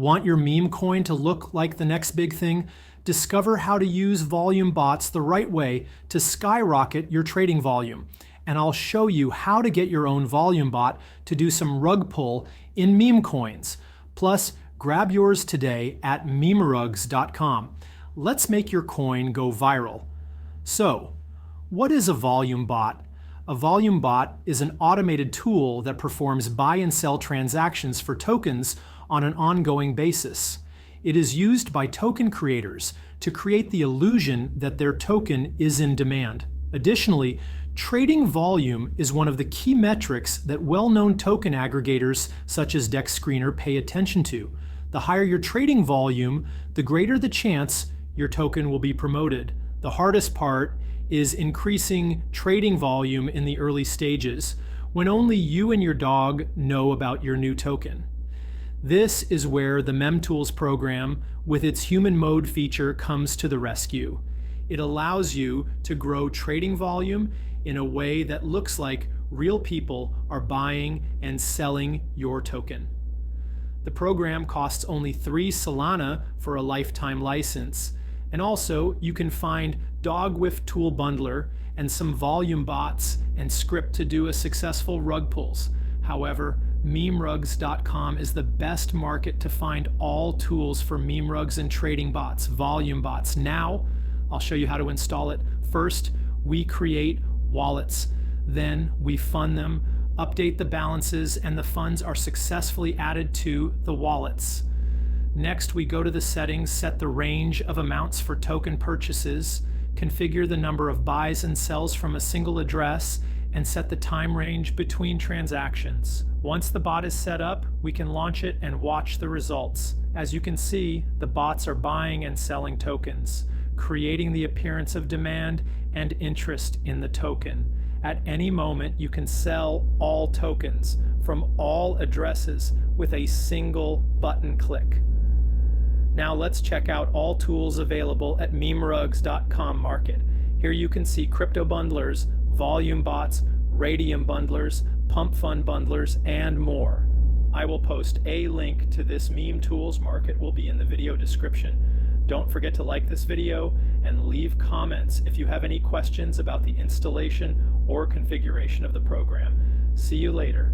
Want your meme coin to look like the next big thing? Discover how to use volume bots the right way to skyrocket your trading volume. And I'll show you how to get your own volume bot to do some rug pull in meme coins. Plus, grab yours today at memerugs.com. Let's make your coin go viral. So, what is a volume bot? A volume bot is an automated tool that performs buy and sell transactions for tokens on an ongoing basis. It is used by token creators to create the illusion that their token is in demand. Additionally, trading volume is one of the key metrics that well-known token aggregators such as DexScreener pay attention to. The higher your trading volume, the greater the chance your token will be promoted. The hardest part is increasing trading volume in the early stages, when only you and your dog know about your new token. This is where the MemTools program, with its human mode feature, comes to the rescue. It allows you to grow trading volume in a way that looks like real people are buying and selling your token. The program costs only 3 Solana for a lifetime license. And also, you can find DogWifTool bundler and some volume bots and script to do a successful rug pulls. However, memerugs.com is the best market to find all tools for meme rugs and trading bots, volume bots. Now, I'll show you how to install it. First, we create wallets. Then we fund them, update the balances, and the funds are successfully added to the wallets. Next, we go to the settings, set the range of amounts for token purchases, configure the number of buys and sells from a single address, and set the time range between transactions. Once the bot is set up, we can launch it and watch the results. As you can see, the bots are buying and selling tokens, creating the appearance of demand and interest in the token. At any moment, you can sell all tokens from all addresses with a single button click. Now let's check out all tools available at memerugs.com market. Here you can see crypto bundlers, volume bots, radium bundlers, pump fund bundlers, and more. I will post a link to this meme tools market will be in the video description. Don't forget to like this video and leave comments if you have any questions about the installation or configuration of the program. See you later.